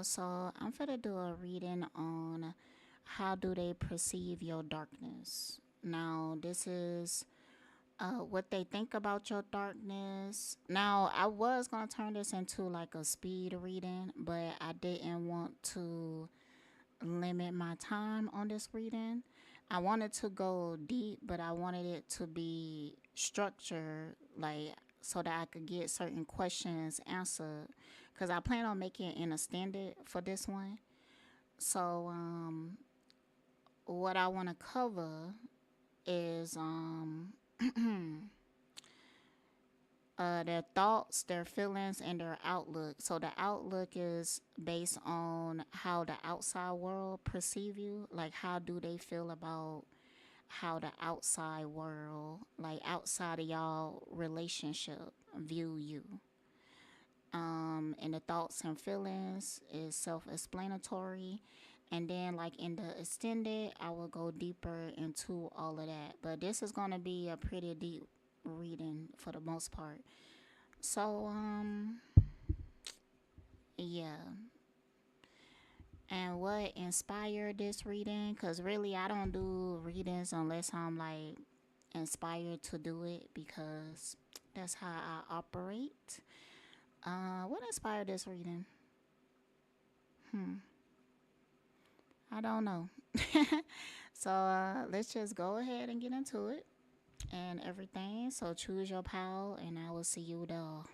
y'all. So I'm gonna do a reading on how do they perceive your darkness. Now, this is what they think about your darkness. Now, I was gonna turn this into like a speed reading, but I didn't want to limit my time on this reading. I wanted to go deep, but I wanted it to be structured, like so that I could get certain questions answered. Cause I plan on making an extended for this one. So, what I want to cover is their thoughts, their feelings, and their outlook. So the outlook is based on how the outside world perceive you. Like, how do they feel about how the outside world, like outside of y'all relationship, view you. And the thoughts and feelings is self-explanatory. And then, like in the extended, I will go deeper into all of that. But this is gonna be a pretty deep reading for the most part. So, yeah. And what inspired this reading? Because really, I don't do readings unless I'm like inspired to do it because that's how I operate. What inspired this reading? I don't know. So, let's just go ahead and get into it and everything. So, choose your pal, and I will see you there.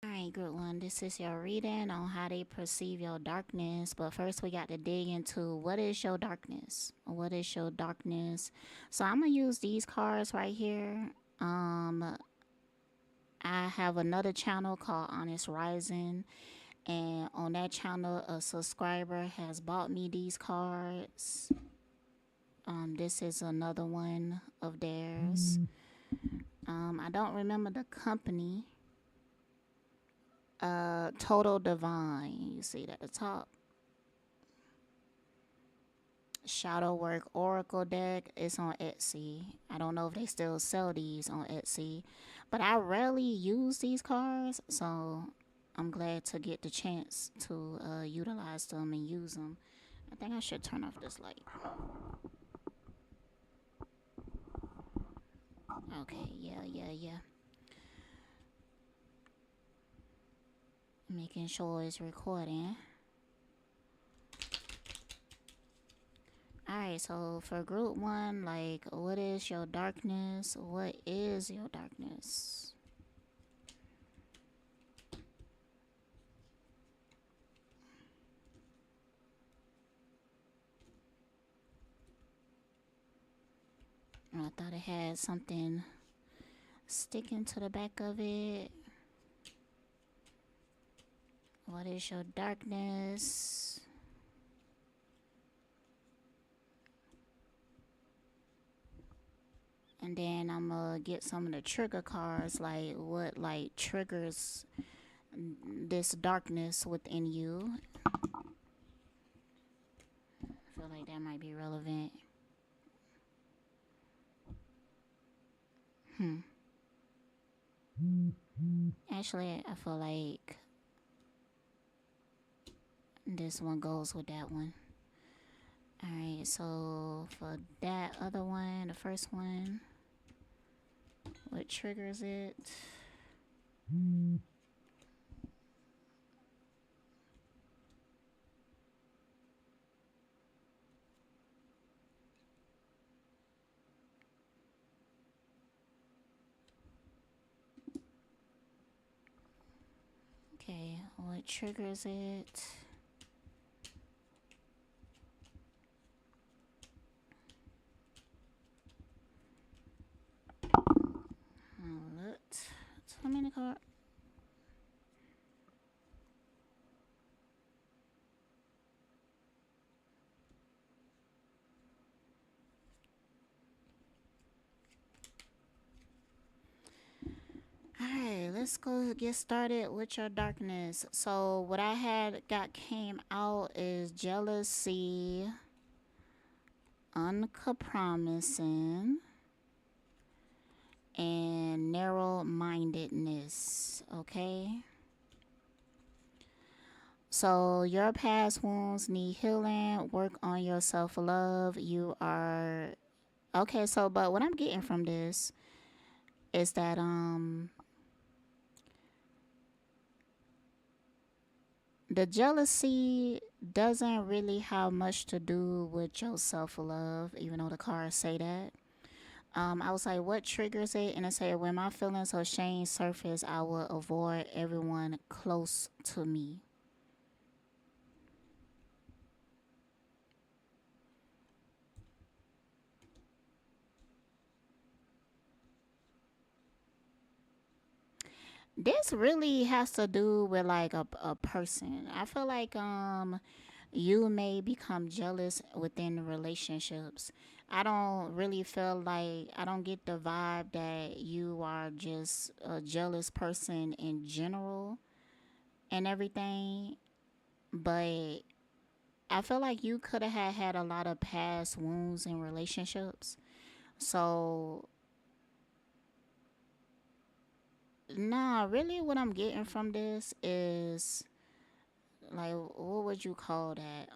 Alright, good one. This is your reading on how they perceive your darkness. But first, we got to dig into what is your darkness? What is your darkness? So, I'm going to use these cards right here. Um, I have another channel called Onyx Rising. And on that channel, a subscriber has bought me these cards. This is another one of theirs. I don't remember the company. Total Divine. You see it at the top. Shadow Work Oracle deck. It's on Etsy. I don't know if they still sell these on Etsy, but I rarely use these cards, so I'm glad to get the chance to utilize them and use them. I think I should turn off this light. Okay, yeah. Making sure it's recording. Alright, so for group one, like, what is your darkness? What is your darkness? I thought it had something sticking to the back of it. What is your darkness? And then I'm gonna get some of the trigger cards, like what like triggers this darkness within you. I feel like that might be relevant. Actually, I feel like this one goes with that one. Alright, so for that other one, the first one, what triggers it? Okay, what triggers it? Look, so many cards. right, let's go get started with your darkness. So what I had got came out is jealousy, uncompromising, and narrow-mindedness. Okay. So your past wounds need healing. Work on your self-love. You are okay. So, but what I'm getting from this is that the jealousy doesn't really have much to do with your self love, even though the cards say that. I was like, what triggers it? And it said, when my feelings of shame surface, I will avoid everyone close to me. This really has to do with like a person. I feel like you may become jealous within relationships. I don't really feel like I don't get the vibe that you are just a jealous person in general and everything, but I feel like you could have had a lot of past wounds in relationships. So, nah, really what I'm getting from this is like what would you call that?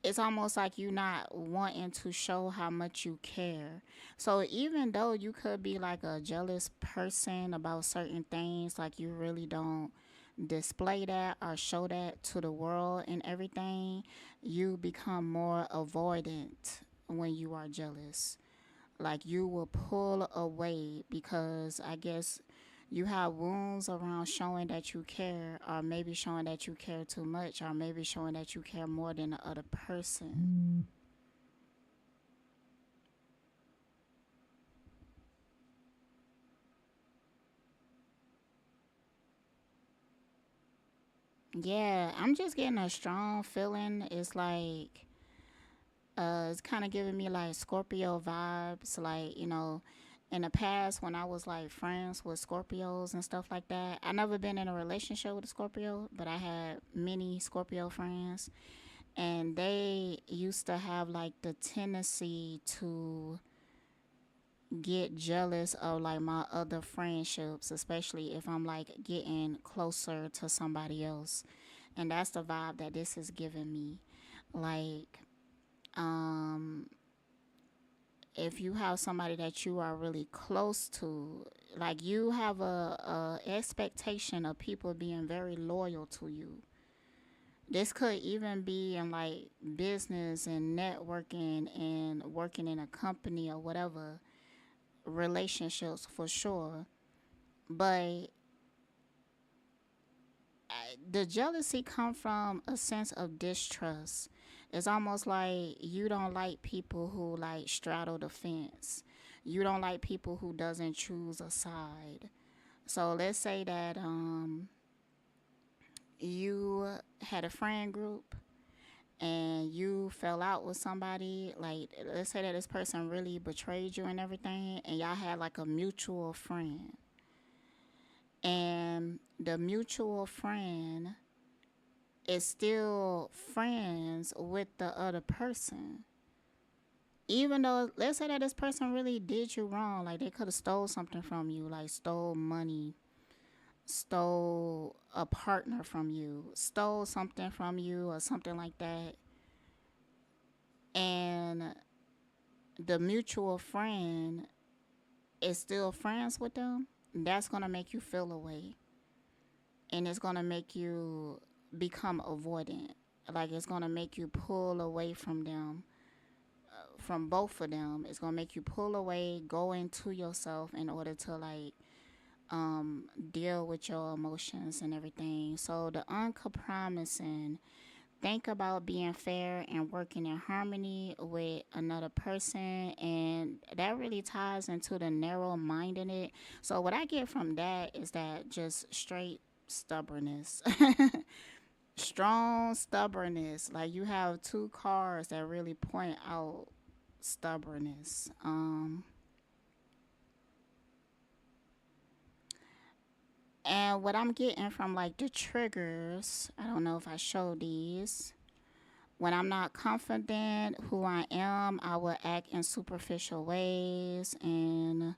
It's almost like you not wanting to show how much you care. So even though you could be like a jealous person about certain things, like you really don't display that or show that to the world and everything, you become more avoidant when you are jealous. Like you will pull away because I guess you have wounds around showing that you care, or maybe showing that you care too much, or maybe showing that you care more than the other person. Yeah, I'm just getting a strong feeling. It's like it's kind of giving me like Scorpio vibes. Like, in the past when I was like friends with Scorpios and stuff like that, I never been in a relationship with a Scorpio, but I had many Scorpio friends, and they used to have like the tendency to get jealous of like my other friendships, especially if I'm like getting closer to somebody else. And that's the vibe that this is giving me. Like, um, if you have somebody that you are really close to, like you have a expectation of people being very loyal to you. This could even be in like business and networking and working in a company or whatever, relationships for sure. But the jealousy come from a sense of distrust. It's almost like you don't like people who like straddle the fence. You don't like people who doesn't choose a side. So let's say that you had a friend group and you fell out with somebody, like let's say that this person really betrayed you and everything, and y'all had like a mutual friend, and the mutual friend is still friends with the other person, even though let's say that this person really did you wrong, like they could have stole something from you, like stole money, stole a partner from you, stole something from you or something like that, and the mutual friend is still friends with them, that's going to make you feel away, and it's going to make you become avoidant. Like it's going to make you pull away from them, from both of them. It's going to make you pull away, go into yourself in order to like deal with your emotions and everything. So the uncompromising, think about being fair and working in harmony with another person, and that really ties into the narrow minded. So what I get from that is that just straight stubbornness. Strong stubbornness. Like you have two cards that really point out stubbornness. And what I'm getting from like the triggers, I don't know if I showed these. When I'm not confident who I am, I will act in superficial ways, and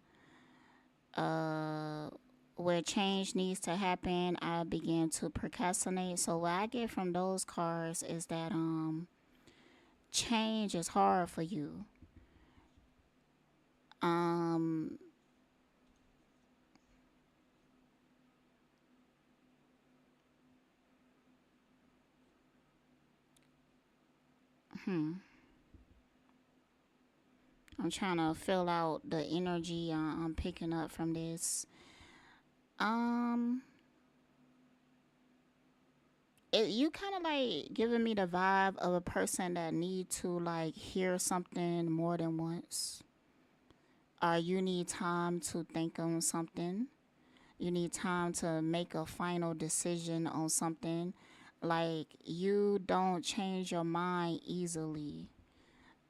uh where change needs to happen, I begin to procrastinate. So what I get from those cards is that change is hard for you. Um hmm, I'm trying to fill out the energy I'm picking up from this. Um you kind of like giving me the vibe of a person that need to like hear something more than once, or you need time to think on something. You need time to make a final decision on something. Like, you don't change your mind easily.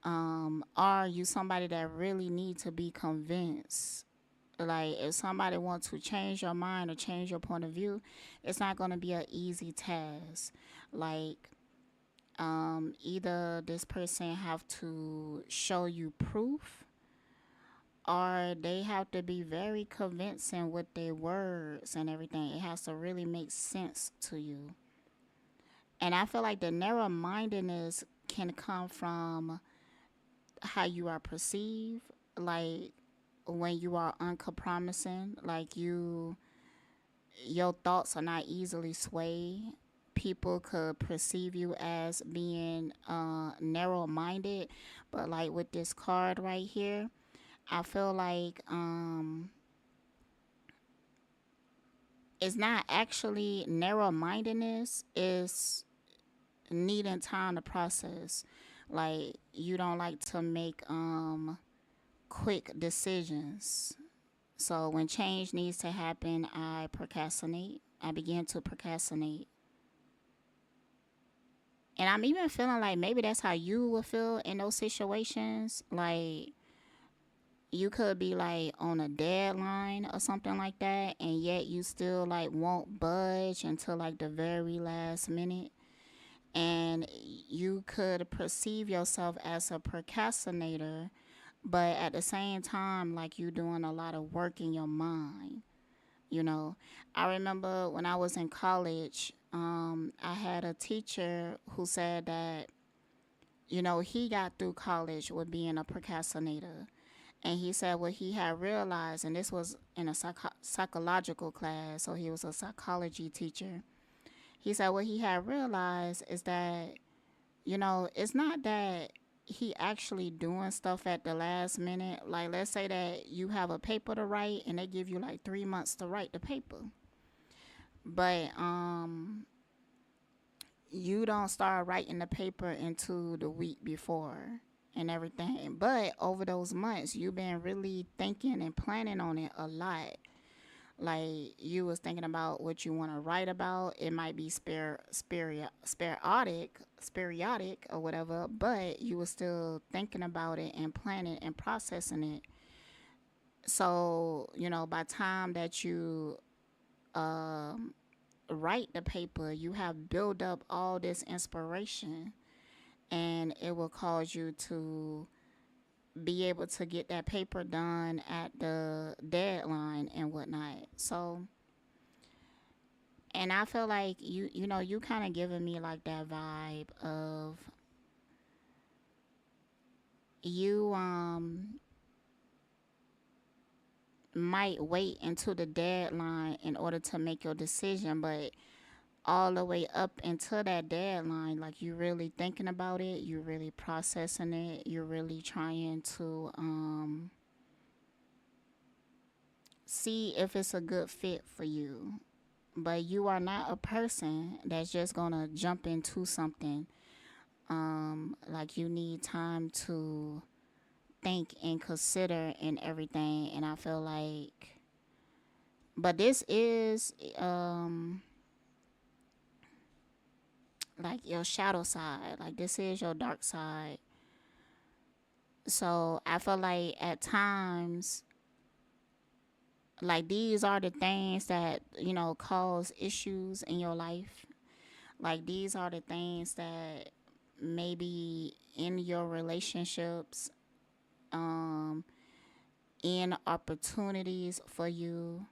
Are you somebody that really need to be convinced? Like, if somebody wants to change your mind or change your point of view, it's not going to be an easy task. Like, either this person have to show you proof, or they have to be very convincing with their words and everything. It has to really make sense to you. And I feel like the narrow mindedness can come from how you are perceived. Like, when you are uncompromising, like your thoughts are not easily swayed. People could perceive you as being narrow minded, but like with this card right here, I feel like it's not actually narrow mindedness, it's needing time to process. Like, you don't like to make quick decisions. So when change needs to happen, I procrastinate. I begin to procrastinate. And I'm even feeling like maybe that's how you would feel in those situations. Like, you could be like on a deadline or something like that, and yet you still like won't budge until like the very last minute. And you could perceive yourself as a procrastinator, but at the same time, like, you doing a lot of work in your mind. You know, I remember when I was in college, I had a teacher who said that, he got through college with being a procrastinator. And he said what he had realized, and this was in a psychological class, so he was a psychology teacher. He said what he had realized is that, it's not that he actually doing stuff at the last minute. Like, let's say that you have a paper to write and they give you like 3 months to write the paper. But you don't start writing the paper into the week before and everything. But over those months, you've been really thinking and planning on it a lot. Like, you was thinking about what you want to write about. It might be speriodic or whatever, but you were still thinking about it and planning and processing it. So, by the time that you um, write the paper, you have built up all this inspiration, and it will cause you to be able to get that paper done at the deadline and whatnot. So, and I feel like you kind of giving me like that vibe of you might wait until the deadline in order to make your decision, but all the way up until that deadline, like, you really thinking about it, you really processing it, you're really trying to see if it's a good fit for you. But you are not a person that's just gonna jump into something. Like, you need time to think and consider and everything. And I feel like, but this is like your shadow side. Like, this is your dark side. So I feel like at times, Like these are the things that, cause issues in your life. Like these are the things that maybe in your relationships, um, in opportunities for you,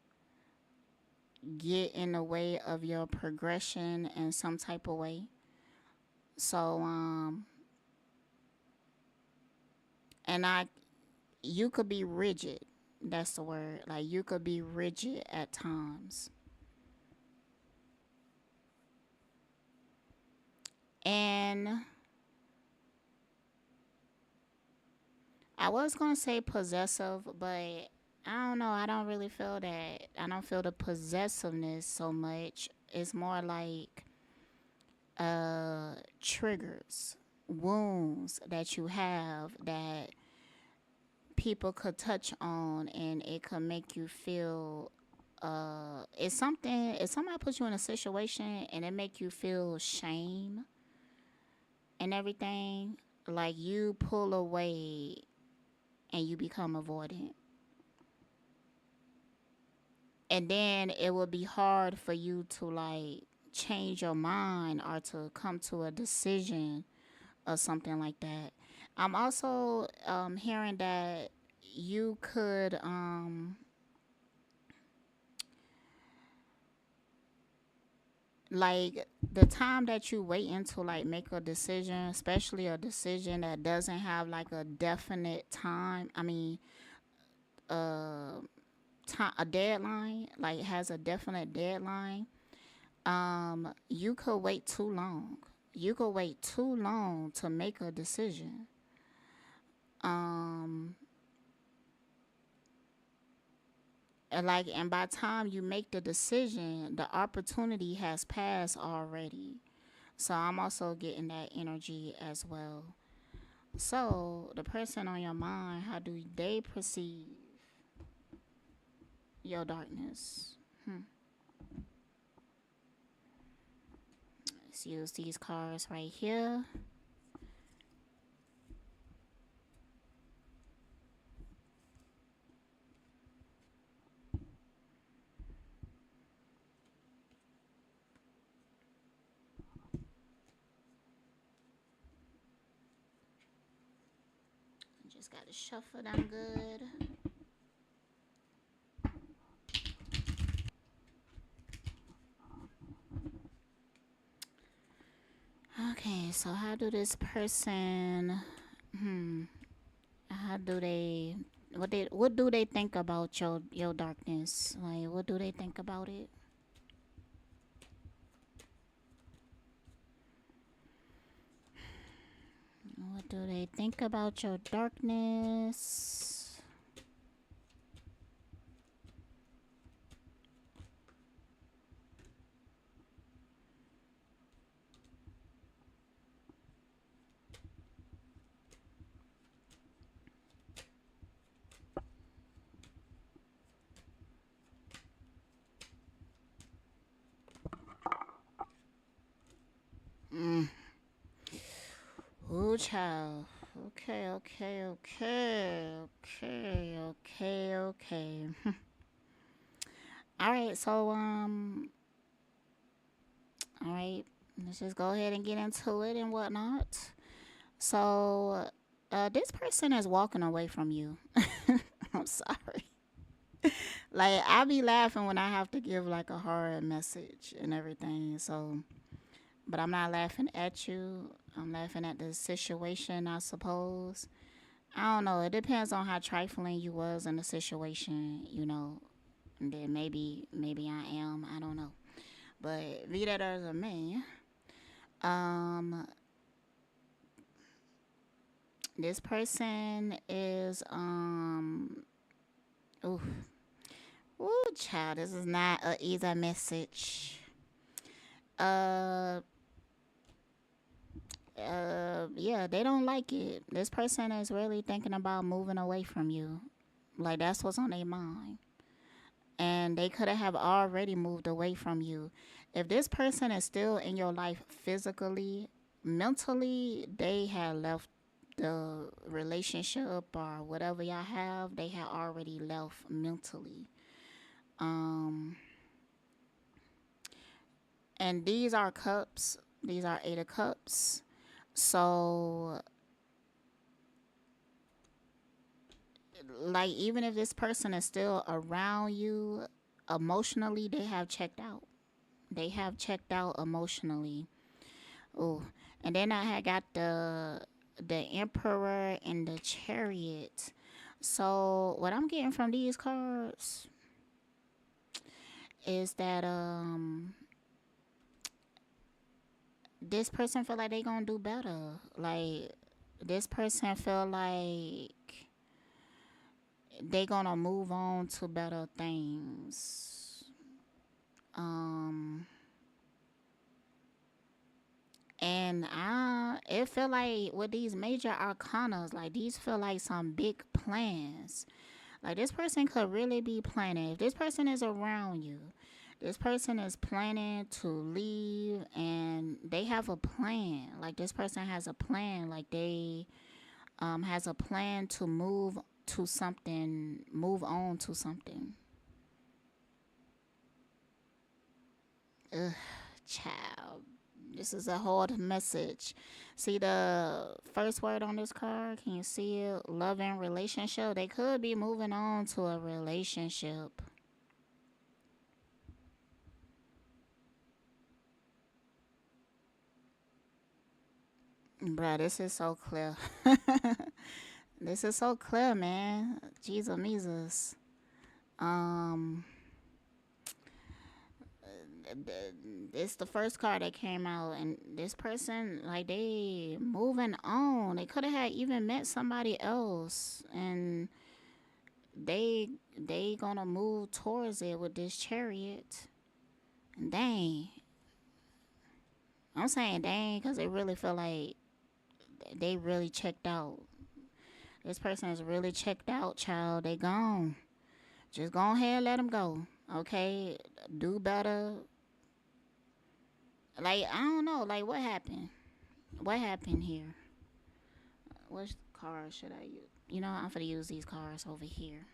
get in the way of your progression in some type of way. So, and you could be rigid. That's the word. Like you could be rigid at times. And I was gonna say possessive, but I don't know. I don't really feel that. I don't feel the possessiveness so much. It's more like triggers, wounds that you have that people could touch on, and it could make you feel. It's something. If somebody puts you in a situation and it make you feel shame and everything, like you pull away and you become avoidant. And then it will be hard for you to like change your mind or to come to a decision or something like that. I'm also hearing that you could like the time that you wait into like make a decision, especially a decision that doesn't have like a definite time. I mean, uh, a deadline, like has a definite deadline. You could wait too long. You could wait too long to make a decision. Um, and by the time you make the decision, the opportunity has passed already. So I'm also getting that energy as well. So the person on your mind, how do they perceive your darkness? Let's use these cards right here. Just gotta shuffle them good. Okay, so how do this person how do they what do they think about your darkness? Like what do they think about it? What do they think about your darkness? Ooh, child. Okay, okay, okay, okay, okay, okay. All right, so all right, let's just go ahead and get into it and whatnot. So, this person is walking away from you. I'm sorry. Like I be laughing when I have to give like a hard message and everything. So, but I'm not laughing at you. I'm laughing at the situation, I suppose. I don't know. It depends on how trifling you was in the situation, And then maybe I am. I don't know. But be that as a man, um, this person is ooh, ooh, child. This is not a easy message. Uh, yeah, they don't like it. This person is really thinking about moving away from you. Like that's what's on their mind. And they could have already moved away from you. If this person is still in your life physically, mentally, they had left the relationship or whatever y'all have, they had already left mentally. Um, and these are cups. These are eight of cups. So, like, even if this person is still around you emotionally, they have checked out. They have checked out emotionally. Oh, and then I had got the Emperor and the Chariot. So what I'm getting from these cards is that this person feel like they gonna do better. Like this person feel like they gonna move on to better things. Um and it feel like with these major arcanas, like these feel like some big plans. Like this person could really be planning. If this person is around you, this person is planning to leave and they have a plan. Like this person has a plan. Like they has a plan to move on to something. Ugh, child. This is a hard message. See the first word on this card? Can you see it? Love and relationship. They could be moving on to a relationship. Bruh, this is so clear. This is so clear, man. Jesus, Mises. Um, it's the first card that came out, and this person, like, they moving on. They could have had even met somebody else, and they gonna move towards it with this Chariot. And dang, I'm saying dang, cause they really feel like they really checked out. This person is really checked out, child. They gone. Just go ahead and let them go. Okay, do better. Like I don't know. Like what happened? What happened here? Which card should I use? You know, I'm gonna use these cards over here.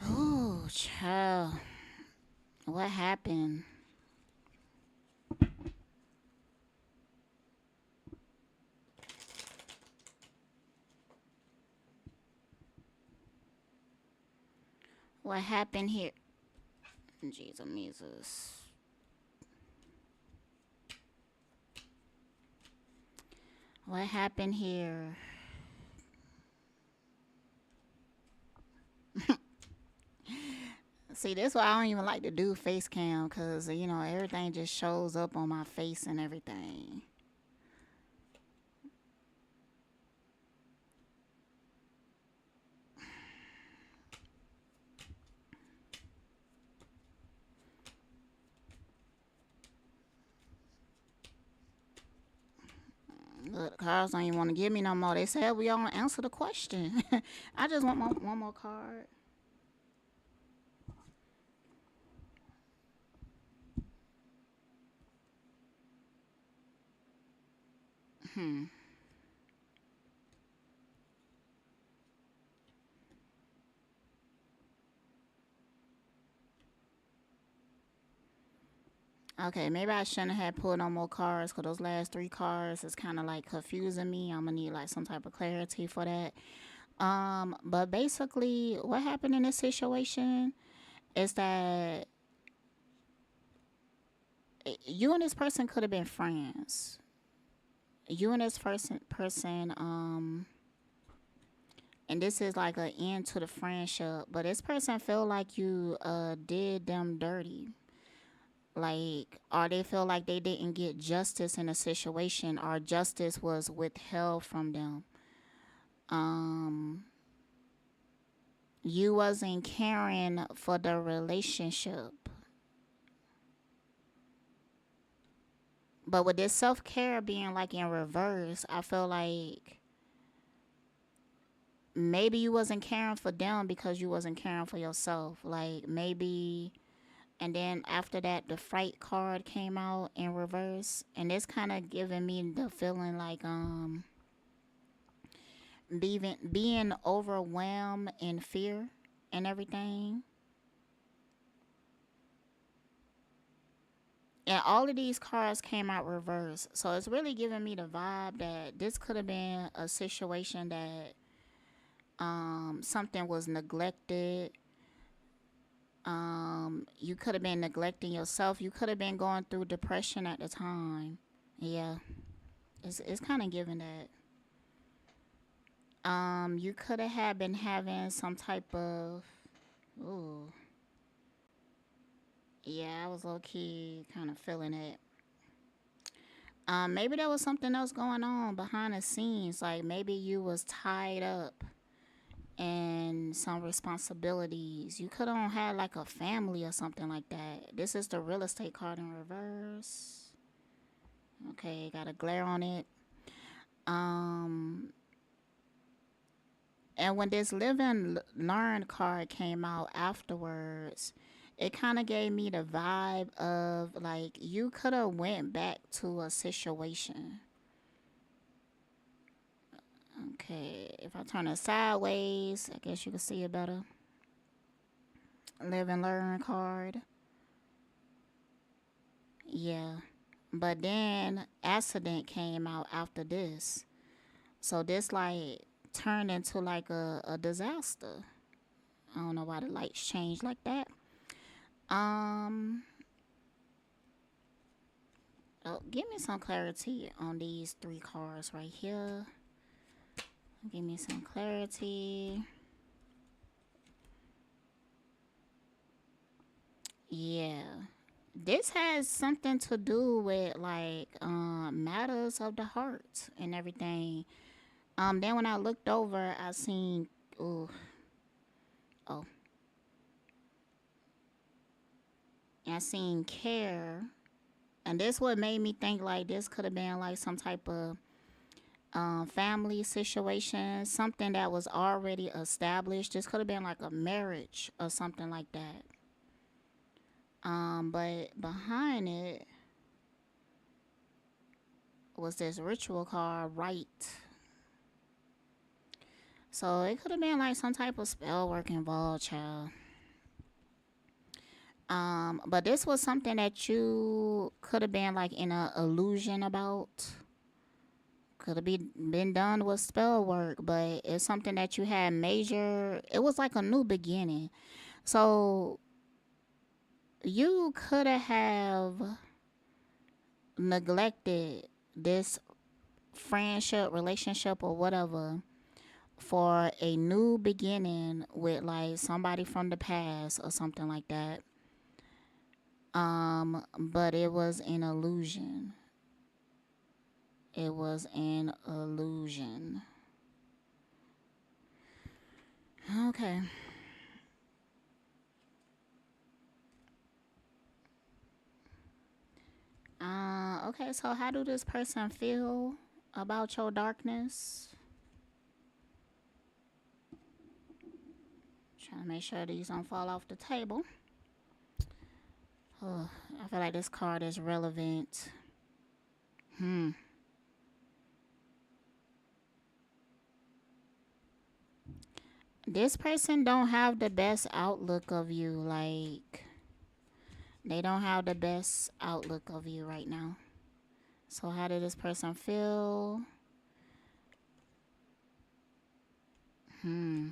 Oh, child. What happened? What happened here? Jesus. What happened here? See, that's why I don't even like to do face cam because, you know, everything just shows up on my face and everything. Look, the cards don't even want to give me no more. They said we all answer the question. I just want one more card. Hmm. Okay, maybe I shouldn't have pulled no more cards because those last three cards is kind of like confusing me. I'm gonna need like some type of clarity for that. But basically, what happened in this situation is that you and this person could have been friends. You and this and this is like an end to the friendship. But this person feel like you did them dirty, like, or they feel like they didn't get justice in a situation, or justice was withheld from them. Um, you wasn't caring for the relationship. But with this self care being like in reverse, I feel like maybe you wasn't caring for them because you wasn't caring for yourself. Like maybe, and then after that, the fright card came out in reverse, and it's kind of giving me the feeling like being overwhelmed in fear and everything. And all of these cards came out reverse. So it's really giving me the vibe that this could have been a situation that something was neglected. You could have been neglecting yourself. You could have been going through depression at the time. Yeah. It's kind of giving that. You could have had been having some type of ooh. Yeah, I was low key kind of feeling it. Maybe there was something else going on behind the scenes. Like maybe you was tied up in some responsibilities. You could have had like a family or something like that. This is the real estate card in reverse. Okay, got a glare on it. Um, and when this learn card came out afterwards, it kind of gave me the vibe of like you could have went back to a situation. Okay, if I turn it sideways, I guess you can see it better. Live and learn card. Yeah. But then accident came out after this. So this like turned into like a disaster. I don't know why the lights changed like that. Um give me some clarity on these three cards right here. Give me some clarity. Yeah. This has something to do with like matters of the heart and everything. Then when I looked over, I seen ooh, oh, I seen care, and this what made me think like this could have been like some type of family situation, something that was already established. This could have been like a marriage or something like that. But behind it was this ritual called right. So it could have been like some type of spell work involved, child. But this was something that you could have been like in a illusion about. Could have been done with spell work, but it's something that you had major. It was like a new beginning. So you could have neglected this friendship, relationship, or whatever for a new beginning with like somebody from the past or something like that. But it was an illusion. It was an illusion. Okay. Okay, so how do this person feel about your darkness? Trying to make sure these don't fall off the table. Oh, I feel like this card is relevant. Hmm. This person don't have the best outlook of you. Like they don't have the best outlook of you right now. So how did this person feel? Hmm.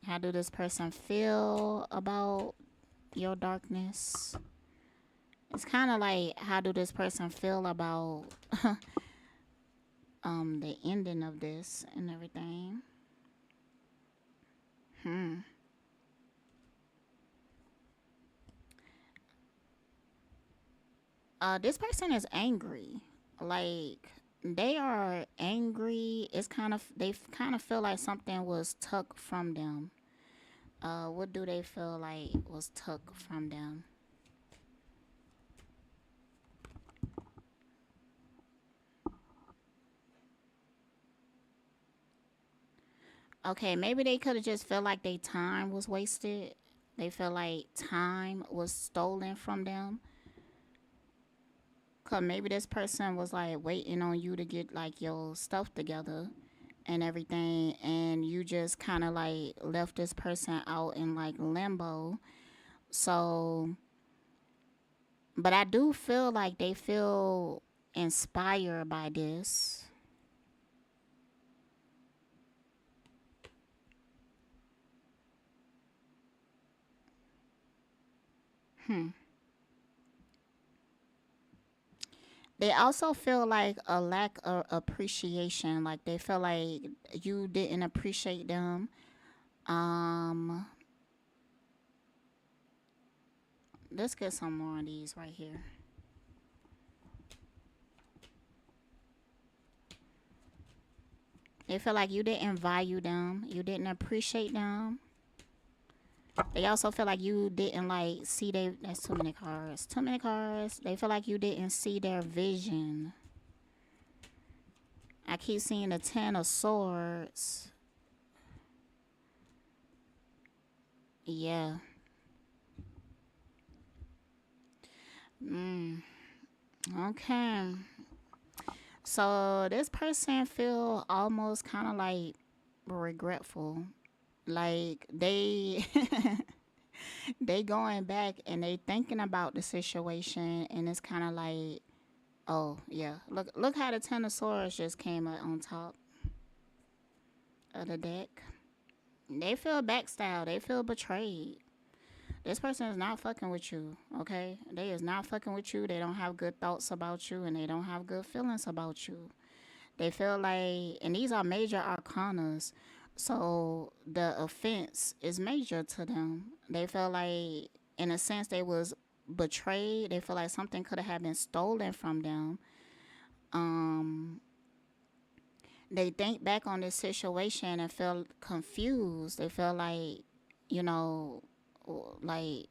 How do this person feel about your darkness? It's kind of like how do this person feel about the ending of this and everything. Hmm. This person is angry. Like they are angry. It's kind of they kind of feel like something was took from them. What do they feel like was took from them? Okay, maybe they could have just felt like their time was wasted. They feel like time was stolen from them. Cause maybe this person was like waiting on you to get like your stuff together, and everything, and you just kind of like left this person out in like limbo. So, but I do feel like they feel inspired by this. Hmm. They also feel like a lack of appreciation. Like they feel like you didn't appreciate them. Um, let's get some more of these right here. They feel like you didn't value them. You didn't appreciate them. They also feel like you didn't like see they. That's too many cards. Too many cards. They feel like you didn't see their vision. I keep seeing the Ten of Swords. Yeah. Mm. Okay. So this person feel almost kind of like regretful. Like they they going back and they thinking about the situation, and it's kind of like, oh yeah, look how the Ten of Swords just came up on top of the deck. They feel backstabbed. They feel betrayed. This person is not fucking with you, okay? They is not fucking with you. They don't have good thoughts about you, and they don't have good feelings about you. They feel like, and these are major arcanas, so the offense is major to them. They feel like, in a sense, they was betrayed. They feel like something could have been stolen from them. Um, they think back on this situation and feel confused. They feel like, you know, like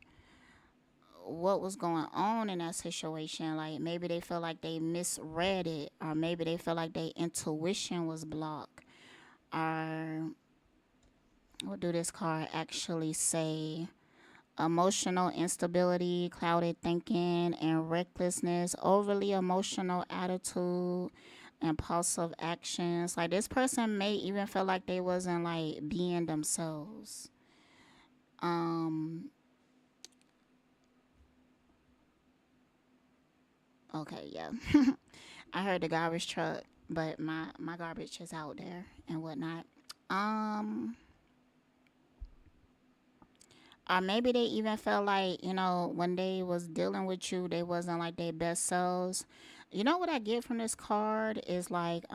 what was going on in that situation. Like maybe they feel like they misread it, or maybe they feel like their intuition was blocked. Or what do this card actually say? Emotional instability, clouded thinking, and recklessness, overly emotional attitude, impulsive actions. Like this person may even feel like they wasn't like being themselves. Um okay, yeah. I heard the garbage truck, but my garbage is out there and whatnot. Um or maybe they even felt like, when they was dealing with you, they wasn't like their best selves. You know what I get from this card is like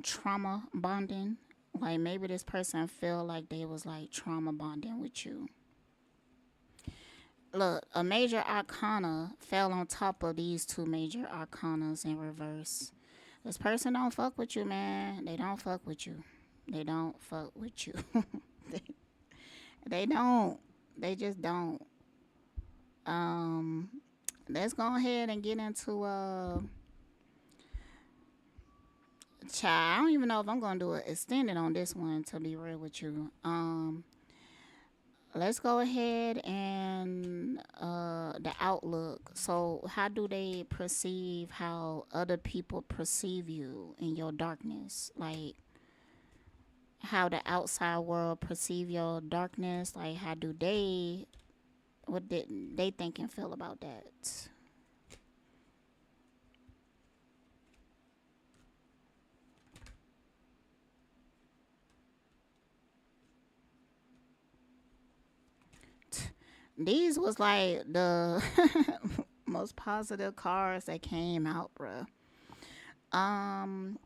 trauma bonding. Like maybe this person feel like they was like trauma bonding with you. Look, a major arcana fell on top of these two major arcanas in reverse. This person don't fuck with you, man. They don't fuck with you. They don't fuck with you. they, they don't. They just don't. Um, let's go ahead and get into child. I don't even know if I'm gonna do it extended on this one, to be real with you. Let's go ahead and the outlook. So how do they perceive how other people perceive you in your darkness? Like how the outside world perceive your darkness, like how do they, what did they think and feel about that? These was like the most positive cards that came out, bruh. Um,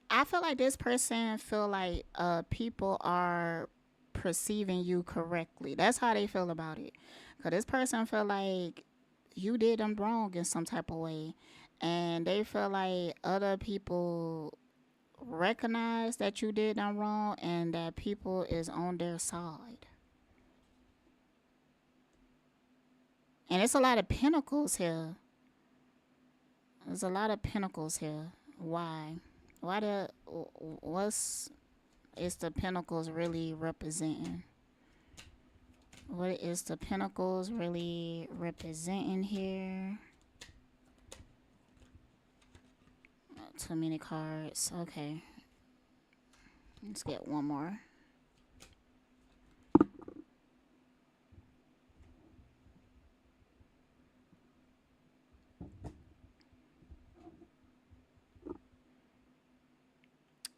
I feel like this person feel like people are perceiving you correctly. That's how they feel about it. Cause this person feel like you did them wrong in some type of way, and they feel like other people recognize that you did them wrong and that people is on their side. And it's a lot of pentacles here. There's a lot of pentacles here. Why? Why the what's is the pentacles really representing? What is the pentacles really representing here? Too many cards. Okay. Let's get one more.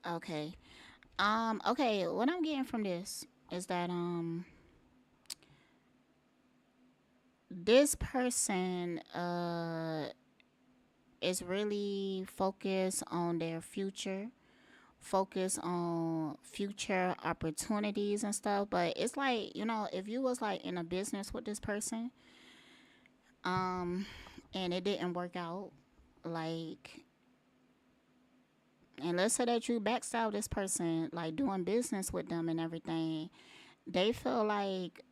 Okay. Okay, what I'm getting from this is that this person is really focused on their future, focus on future opportunities and stuff. But it's like, if you was like in a business with this person, um and it didn't work out, like, and let's say that you backstab this person, like doing business with them and everything, they feel like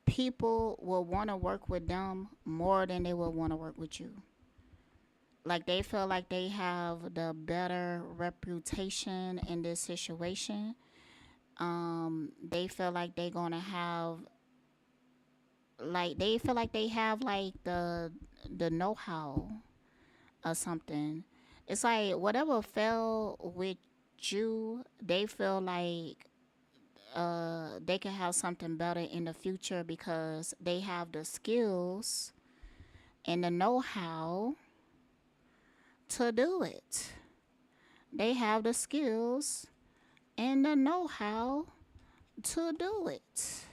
people will want to work with them more than they will want to work with you. Like they feel like they have the better reputation in this situation. They feel like they're gonna have, like, they feel like they have like the know-how or something. It's like whatever fell with you, they feel like they can have something better in the future because they have the skills and the know-how to do it. They have the skills and the know-how to do it.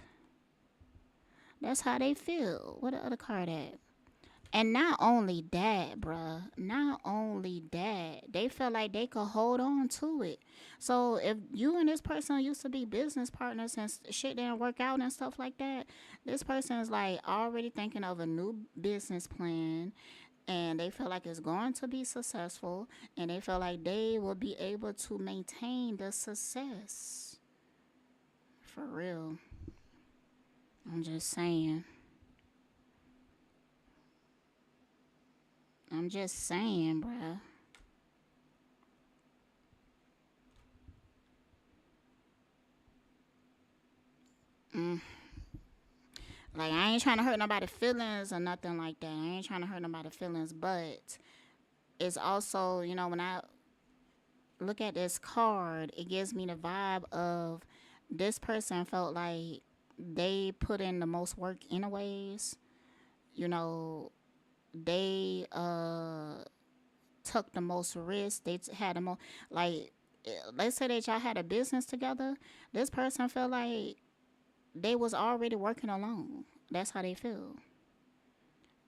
That's how they feel. What the other card at? And not only that, bruh, not only that, they feel like they could hold on to it. So if you and this person used to be business partners and shit didn't work out and stuff like that, this person is like already thinking of a new business plan, and they feel like it's going to be successful, and they feel like they will be able to maintain the success. For real. I'm just saying. I'm just saying, bruh. Mm. Like, I ain't trying to hurt nobody's feelings or nothing like that. I ain't trying to hurt nobody's feelings, but it's also, when I look at this card, it gives me the vibe of this person felt like they put in the most work anyways. You know, they took the most risk. Had the most, like, let's say that y'all had a business together. This person felt like they was already working alone. That's how they feel.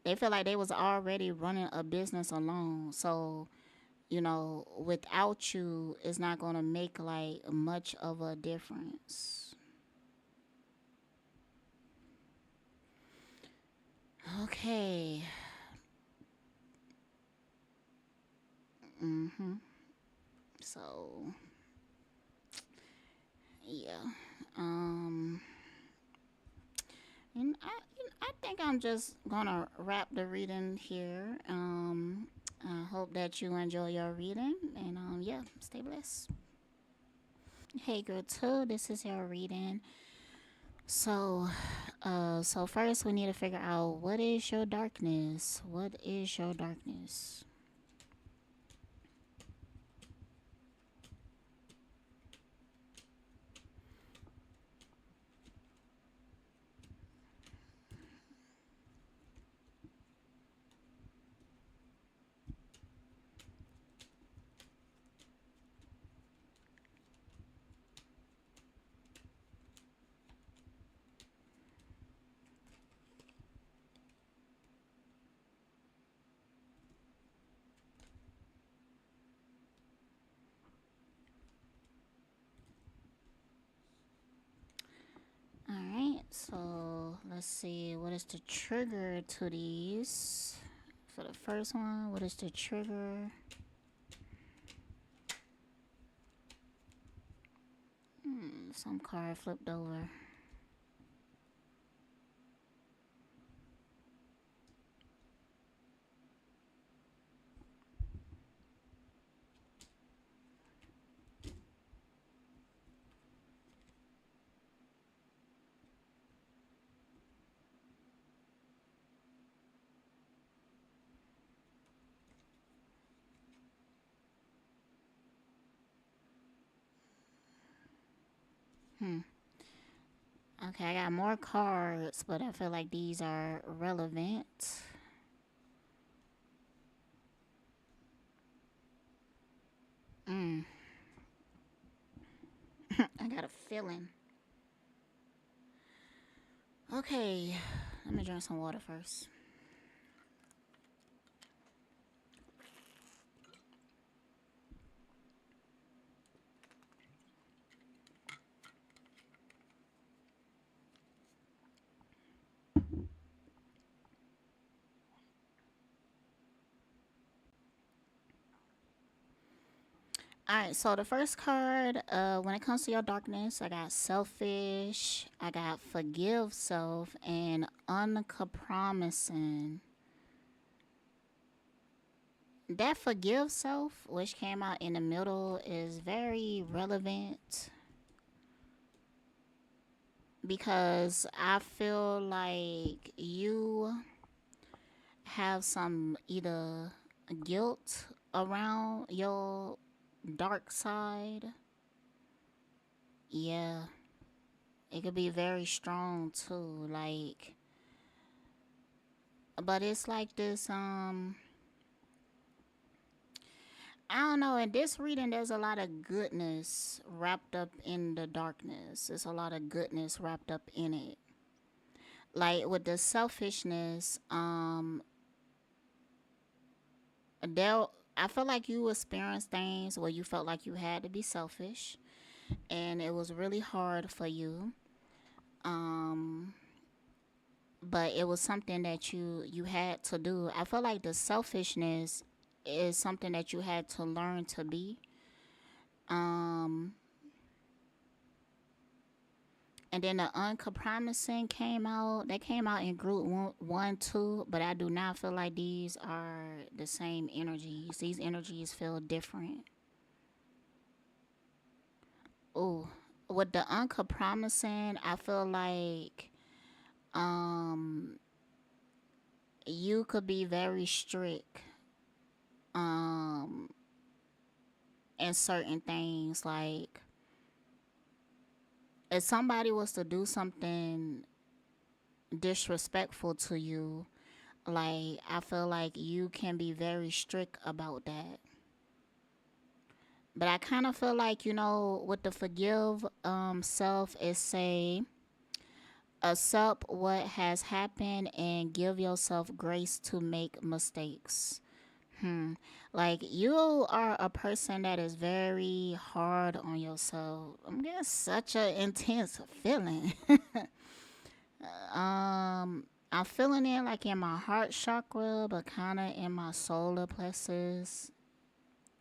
They feel like they was already running a business alone. So, without you, it's not going to make like much of a difference. Okay. So, yeah. Um and I think I'm just going to wrap the reading here. I hope that you enjoy your reading, and yeah, stay blessed. Hey girl too, this is your reading. So, so first we need to figure out, what is your darkness? What is your darkness? All right, so let's see, what is the trigger to these? For the first one, what is the trigger? Some card flipped over. Hmm. Okay, I got more cards, but I feel like these are relevant. Mm. I got a feeling. Okay, let me drink some water first. All right, so the first card, when it comes to your darkness, I got selfish, I got forgive self, and uncompromising. That forgive self, which came out in the middle, is very relevant because I feel like you have some either guilt around your dark side. Yeah, it could be very strong too. Like, but it's like this. I don't know. In this reading, there's a lot of goodness wrapped up in the darkness. There's a lot of goodness wrapped up in it. Like with the selfishness, there. I feel like you experienced things where you felt like you had to be selfish, and it was really hard for you. Um, but it was something that you had to do. I feel like the selfishness is something that you had to learn to be. Um, and then the uncompromising came out. They came out in group one, two, but I do not feel like these are the same energies. These energies feel different. Oh, with the uncompromising, I feel like um you could be very strict um in certain things. Like if somebody was to do something disrespectful to you, like I feel like you can be very strict about that. But I kind of feel like, with the forgive self is say accept what has happened and give yourself grace to make mistakes. Hmm. Like you are a person that is very hard on yourself. I'm getting such an intense feeling. I'm feeling it like in my heart chakra, but kind of in my solar plexus.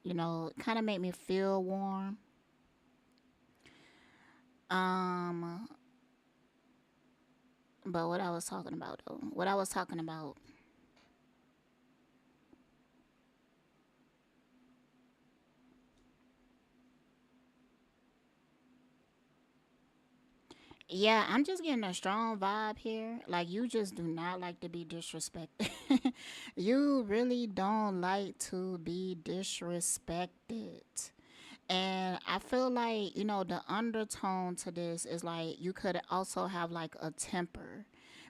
Kind of make me feel warm. Um, but what I was talking about though, what I was talking about, yeah, I'm just getting a strong vibe here. Like you just do not like to be disrespected. You really don't like to be disrespected. And I feel like, the undertone to this is like you could also have like a temper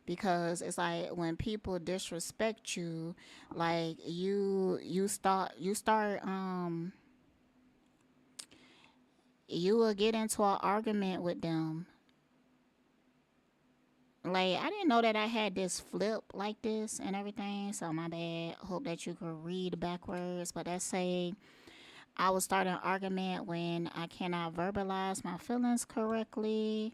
because it's like when people disrespect you, like you will get into an argument with them. Like I didn't know that I had this flip like this and everything, so my bad. Hope that you could read backwards, but that say I will start an argument when I cannot verbalize my feelings correctly.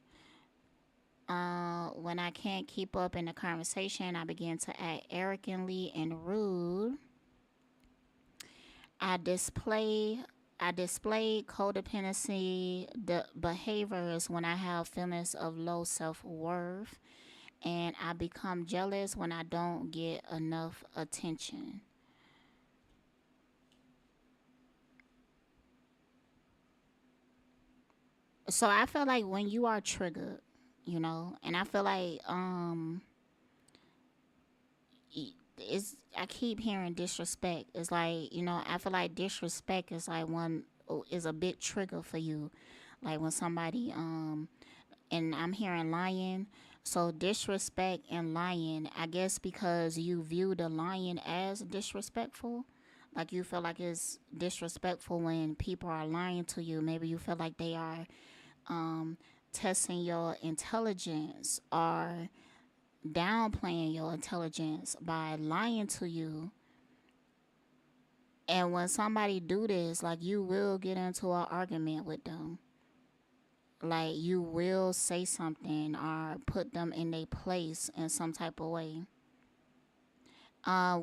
When I can't keep up in the conversation, I begin to act arrogantly and rude. I display I display codependency the behaviors when I have feelings of low self-worth, and I become jealous when I don't get enough attention. So I feel like when you are triggered, and I feel like it's I keep hearing disrespect. It's like, I feel like disrespect is like one is a big trigger for you. Like when somebody and I'm hearing lion. So disrespect and lying, I guess because you view the lying as disrespectful. Like you feel like it's disrespectful when people are lying to you. Maybe you feel like they are um, testing your intelligence or downplaying your intelligence by lying to you. And when somebody do this, like you will get into an argument with them. Like you will say something or put them in their place in some type of way.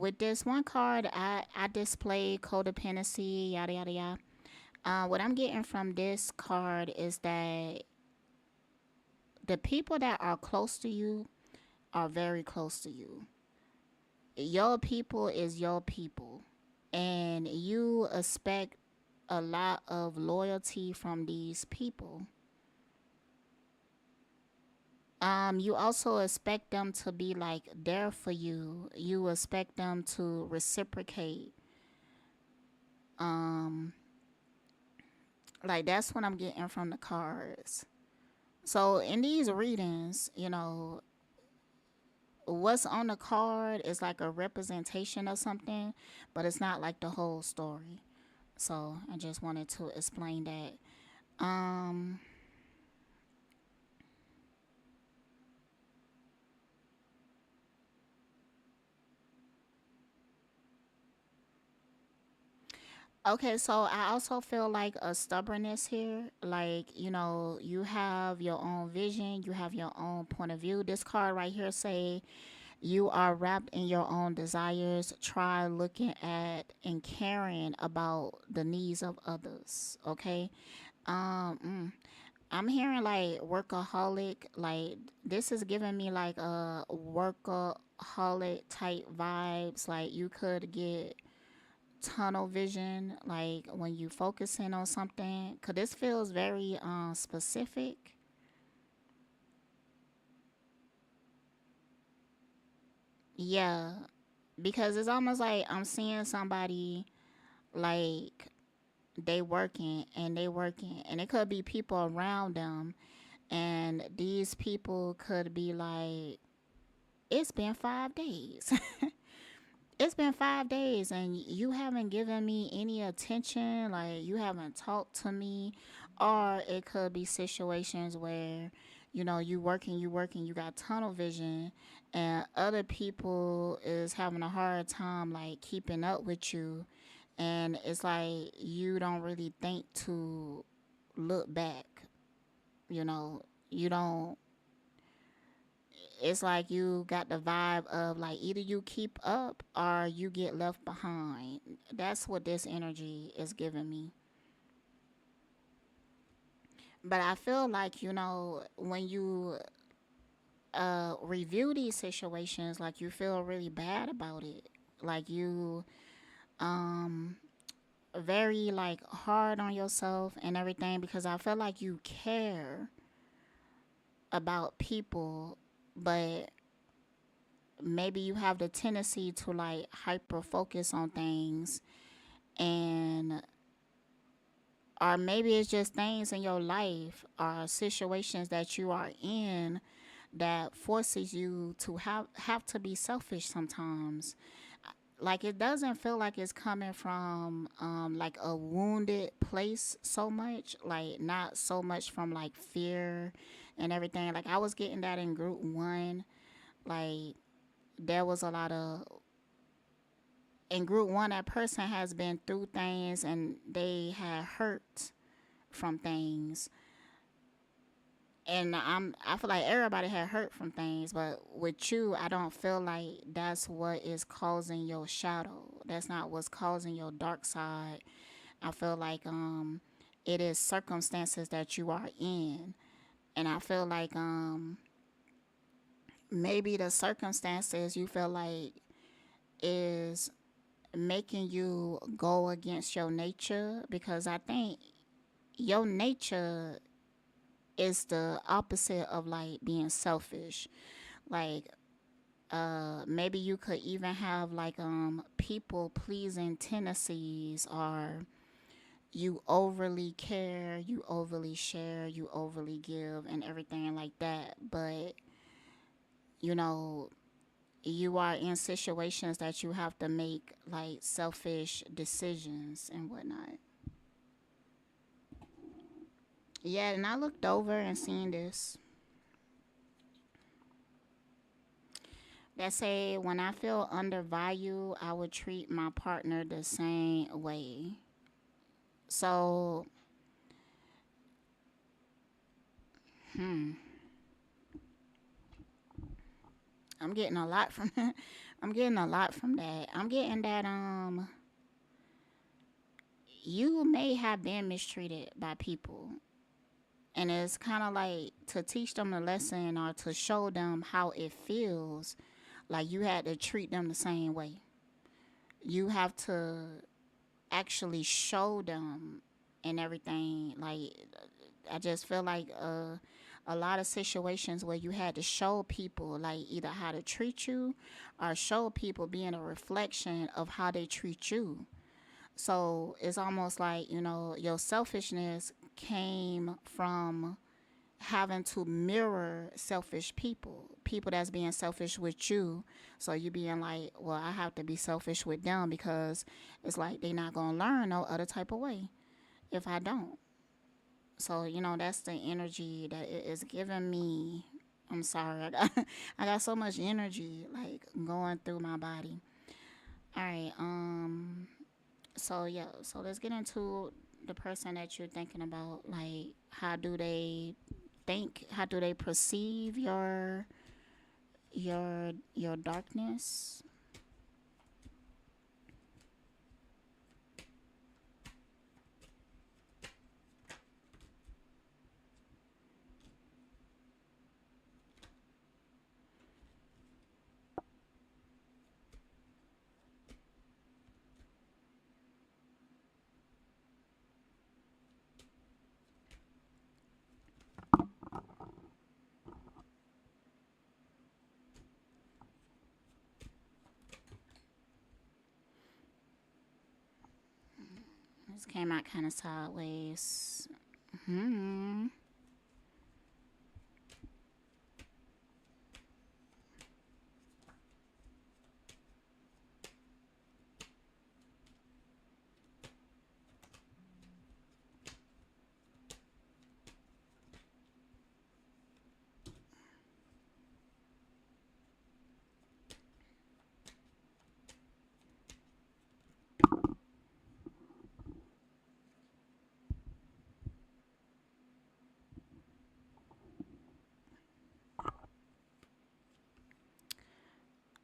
With this one card, I displayed codependency, yada yada yada. What I'm getting from this card is that the people that are close to you are very close to you. Your people is your people, and you expect a lot of loyalty from these people. You also expect them to be like there for you. You expect them to reciprocate. Um, like that's what I'm getting from the cards. So in these readings, what's on the card is like a representation of something, but it's not like the whole story. So I just wanted to explain that. Um, Okay, so I also feel like a stubbornness here. Like, you have your own vision, you have your own point of view. This card right here say you are wrapped in your own desires. Try looking at and caring about the needs of others. Okay. I'm hearing like workaholic. Like this is giving me like a workaholic type vibes. Like you could get tunnel vision, like when you focusing on something, because this feels very specific. Yeah, because it's almost like I'm seeing somebody like they working and it could be people around them, and these people could be like, it's been 5 days. It's been 5 days and you haven't given me any attention, like you haven't talked to me. Or it could be situations where you working, you got tunnel vision, and other people is having a hard time like keeping up with you, and it's like you don't really think to look back. You don't. It's like you got the vibe of like either you keep up or you get left behind. That's what this energy is giving me. But I feel like, when you review these situations, like you feel really bad about it. Like you um very like hard on yourself and everything, because I feel like you care about people, but maybe you have the tendency to like hyper focus on things, and or maybe it's just things in your life or situations that you are in that forces you to have to be selfish sometimes. Like it doesn't feel like it's coming from like a wounded place so much, like not so much from like fear and everything. Like I was getting that in group 1. Like there was a lot of in group 1, that person has been through things and they had hurt from things. And I feel like everybody had hurt from things, but with you, I don't feel like that's what is causing your shadow. That's not what's causing your dark side. I feel like it is circumstances that you are in. And I feel like maybe the circumstances you feel like is making you go against your nature, because I think your nature is the opposite of like being selfish. Like maybe you could even have like people pleasing tendencies, or you overly care, you overly share, you overly give, and everything like that. But, you know, you are in situations that you have to make like selfish decisions and whatnot. Yeah, and I looked over and seen this. That say, when I feel undervalued, I would treat my partner the same way. So, hmm, I'm getting a lot from I'm getting a lot from that. I'm getting that you may have been mistreated by people, and it's kind of like to teach them a lesson or to show them how it feels, like you had to treat them the same way. You have to actually show them and everything. Like, I just feel like a lot of situations where you had to show people like either how to treat you or show people being a reflection of how they treat you. So it's almost like, your selfishness came from having to mirror selfish people that's being selfish with you. So you being like, well, I have to be selfish with them because it's like they not gonna learn no other type of way if I don't. So that's the energy that it is giving me. I'm sorry, I got so much energy like going through my body. All right, so yeah, so let's get into the person that you're thinking about. Like, how do they think? How do they perceive your darkness? This came out kind of sideways. Hmm.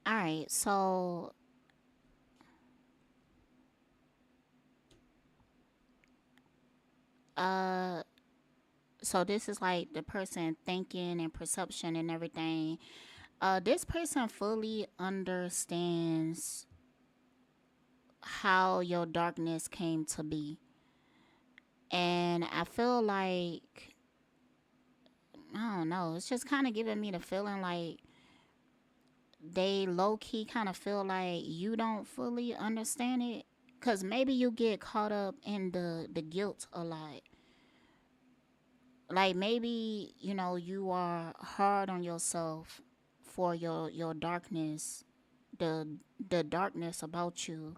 All right, uh, so this is like the person thinking and perception and everything. This person fully understands how your darkness came to be. And I feel like, I don't know, it's just kind of giving me the feeling like they low key kind of feel like you don't fully understand it. Cause maybe you get caught up in the guilt a lot. Like maybe, you are hard on yourself for your darkness, the the darkness about you.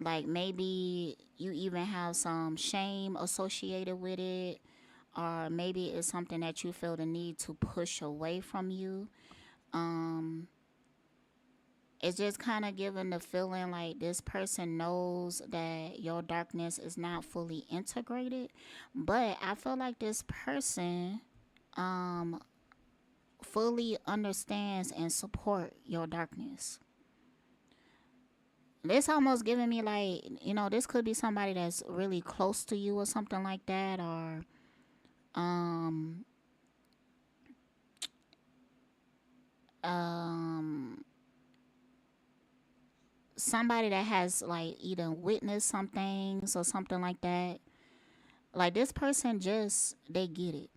Like maybe you even have some shame associated with it, or maybe it's something that you feel the need to push away from you. Um, it's just kind of giving the feeling like this person knows that your darkness is not fully integrated, but I feel like this person um fully understands and support your darkness. This almost giving me like, this could be somebody that's really close to you or something like that, or um um somebody that has like either witnessed some things or something like that. Like this person just they get it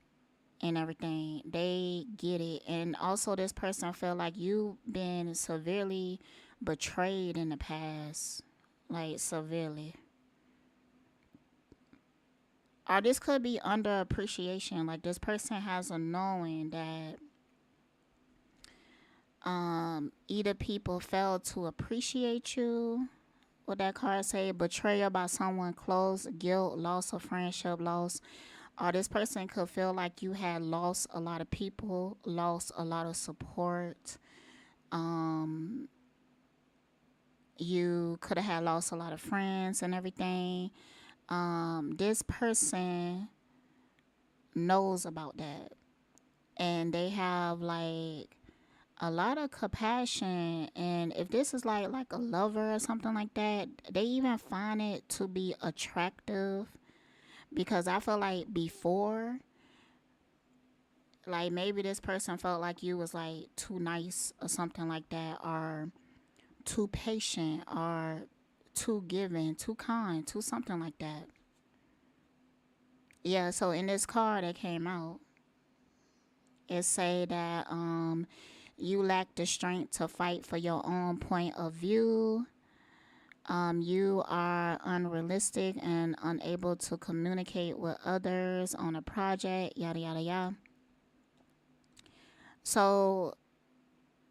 and everything. They get it. And also this person feel like you've been severely betrayed in the past. Like severely. or this could be underappreciation. Like this person has a knowing that either people fail to appreciate you. What that card say? Betrayal by someone close, guilt, loss of friendship, loss. Or this person could feel like you had lost a lot of people, lost a lot of support. Um, you could have had lost a lot of friends and everything. This person knows about that, and they have like a lot of compassion. And if this is like a lover or something like that, they even find it to be attractive, because I feel like before, like maybe this person felt like you was like too nice or something like that, or too patient, or too giving, too kind, too something like that. Yeah, so in this card that came out, it say that you lack the strength to fight for your own point of view. You are unrealistic and unable to communicate with others on a project, yada yada yada. So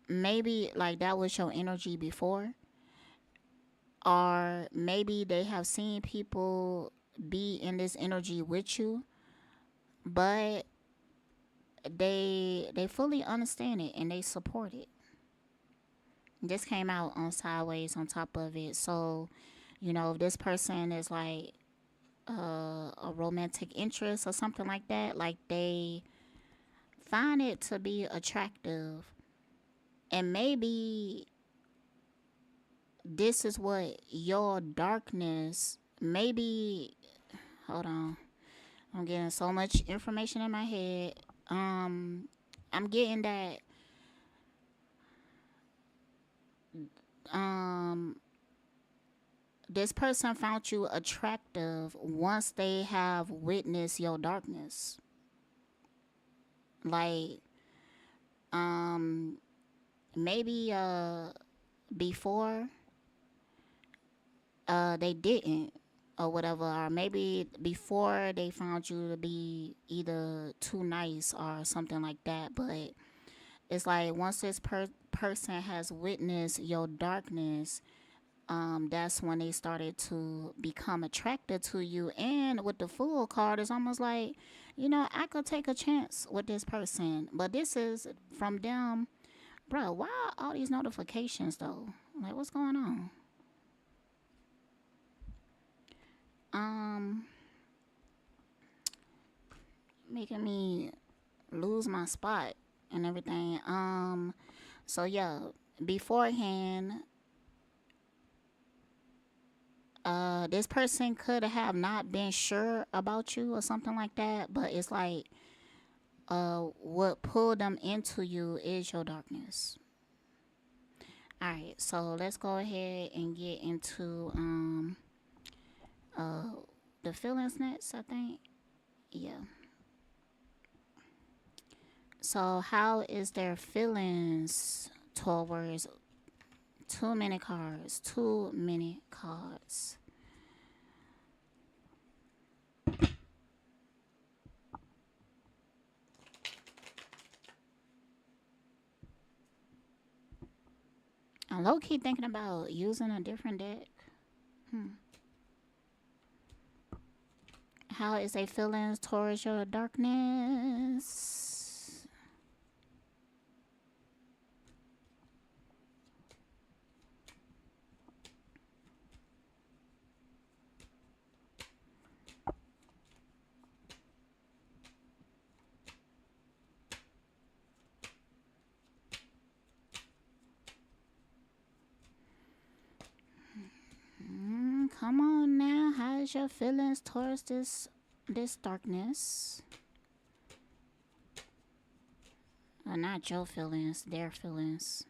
maybe like that was your energy before, or maybe they have seen people be in this energy with you, but they fully understand it and they support it. This came out on sideways on top of it. So, if this person is like a romantic interest or something like that, like they find it to be attractive, and maybe this is what your darkness, maybe, hold on, I'm getting so much information in my head. I'm getting that um this person found you attractive once they have witnessed your darkness. Like, maybe before they didn't, or whatever, or maybe before they found you to be either too nice or something like that. But it's like once this person has witnessed your darkness, that's when they started to become attracted to you. And with the Fool card, it's almost like, I could take a chance with this person. But this is from them. Bro, why all these notifications though? Like, what's going on? Um, Making me lose my spot and everything. So yeah, beforehand, this person could have not been sure about you or something like that, but it's like what pulled them into you is your darkness. All right, so let's go ahead and get into uh the feelings next, I think. Yeah. So how is their feelings towards too many cards? Too many cards. I'm low key thinking about using a different deck. How is their feelings towards your darkness? Come on now. How is your feelings towards this darkness? Not your feelings, their feelings.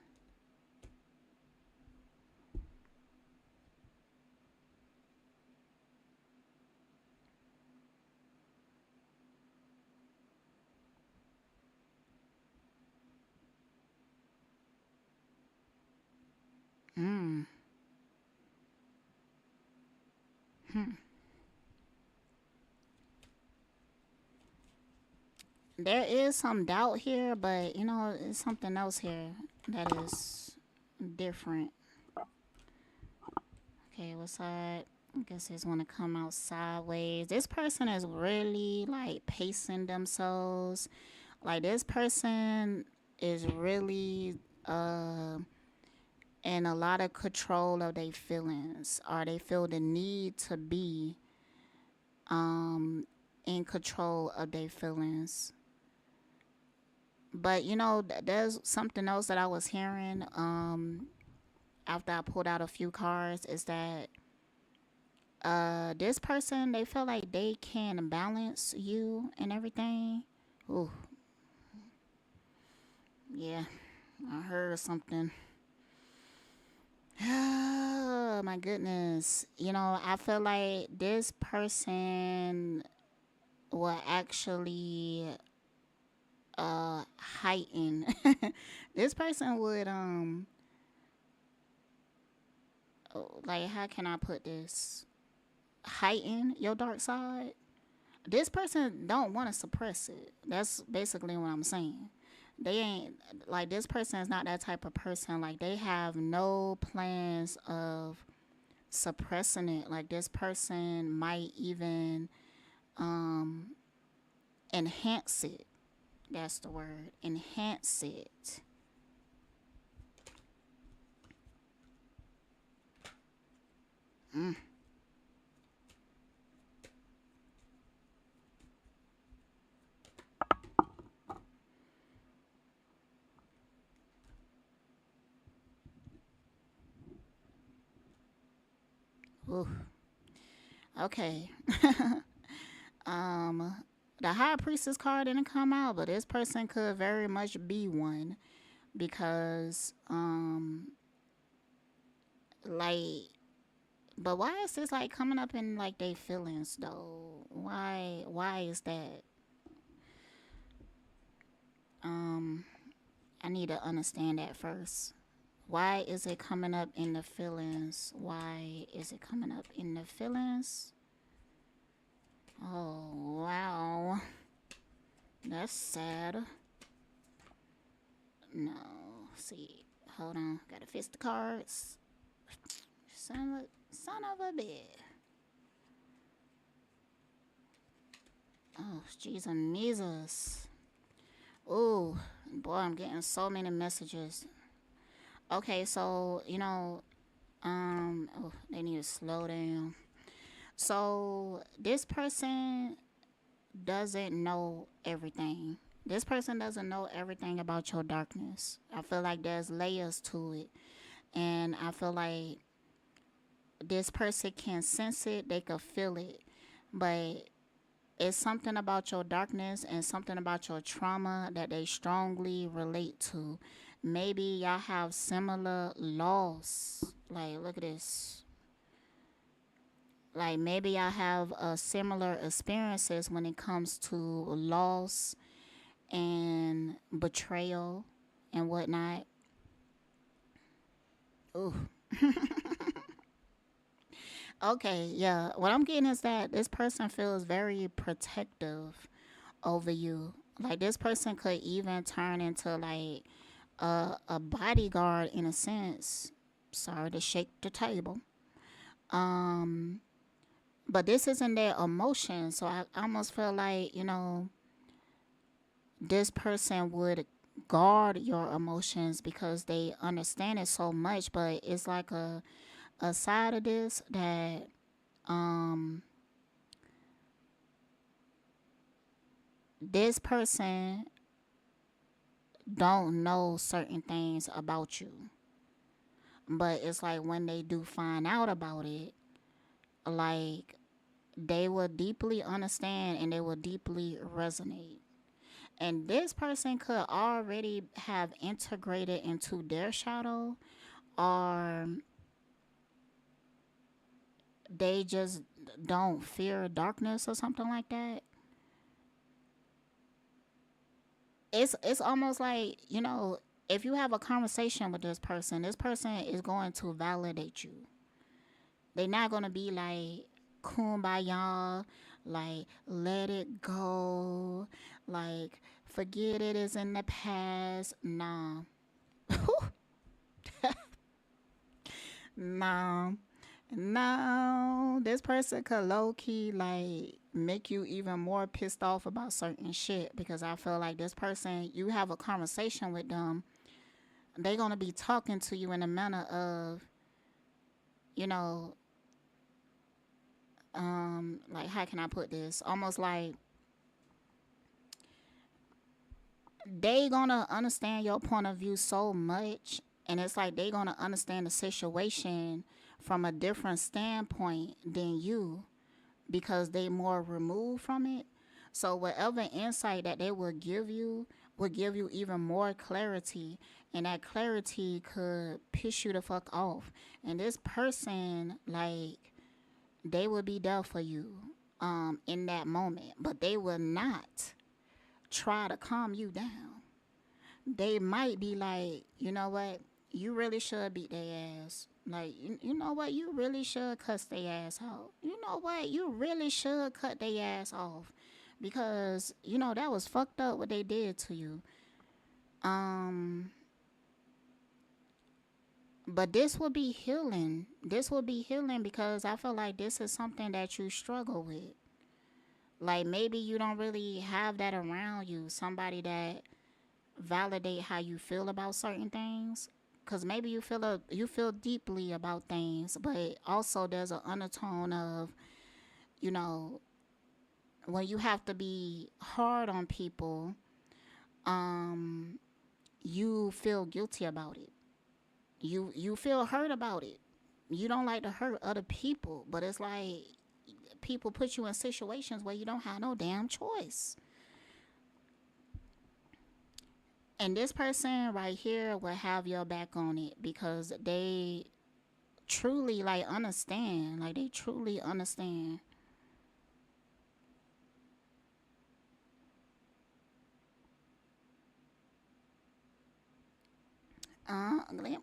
Mm. There is some doubt here, but you know, it's something else here that is different. Okay, what's side? I guess it's want to come out sideways. This person is really like pacing themselves. Like this person is really in a lot of control of their feelings, or they feel the need to be in control of their feelings. But you know, there's something else that I was hearing after I pulled out a few cards is that this person, they feel like they can balance you and everything. Ooh, yeah, I heard something. Oh my goodness. You know, I feel like this person will actually heighten. This person would like, how can I put this? Heighten your dark side. This person don't want to suppress it. That's basically what I'm saying. They ain't like, this person is not that type of person. Like, they have no plans of suppressing it. Like, this person might even enhance it. That's the word. Enhance it. Ooh. Okay. um the high priestess card didn't come out, but this person could very much be one because like, but why is this like coming up in like their feelings though? Why is that? Um I need to understand that first. Why is it coming up in the feelings? Why is it coming up in the feelings? Oh, wow. That's sad. No. See. Hold on. Gotta fix the cards. Son of a bitch. Oh, Jesus. Ooh, boy, I'm getting so many messages. Okay, so, you know, oh, they need to slow down. So, this person doesn't know everything. This person doesn't know everything about your darkness. I feel like there's layers to it. And I feel like this person can sense it, they can feel it. But it's something about your darkness and something about your trauma that they strongly relate to. Maybe y'all have similar loss. Like, look at this. Like, maybe y'all have similar experiences when it comes to loss and betrayal and whatnot. Ooh. Okay, yeah. What I'm getting is that this person feels very protective over you. Like, this person could even turn into like a bodyguard in a sense. Sorry to shake the table. Um, but this isn't their emotion, so I almost feel like, you know, this person would guard your emotions because they understand it so much. But it's like a side of this that um this person don't know certain things about you, but it's like when they do find out about it, like, they will deeply understand and they will deeply resonate. And this person could already have integrated into their shadow, or they just don't fear darkness or something like that. It's almost like, you know, if you have a conversation with this person is going to validate you. They're not gonna be like kumbaya, Like, let it go. Like, forget it is in the past. Nah. Nah. No, this person could low key like make you even more pissed off about certain shit because I feel like this person, you have a conversation with them, they gonna be talking to you in a manner of, you know, like how can I put this? Almost like they gonna understand your point of view so much, and it's like they gonna understand the situation from a different standpoint than you because they more removed from it. So whatever insight that they will give you even more clarity, and that clarity could piss you the fuck off. And this person, like, they will be there for you in that moment, but they will not try to calm you down. They might be like, you know what, you really should beat their ass. Like, you know what, you really should cuss their ass out. You know what, you really should cut their ass off. Because, you know, that was fucked up what they did to you. Um, but this will be healing. This will be healing because I feel like this is something that you struggle with. Like maybe you don't really have that around you. Somebody that validate how you feel about certain things, because maybe you feel deeply about things, but also there's an undertone of, you know, when you have to be hard on people, um you feel guilty about it. You feel hurt about it. You don't like to hurt other people, but it's like people put you in situations where you don't have no damn choice. And this person right here will have your back on it because they truly like understand. Like they truly understand.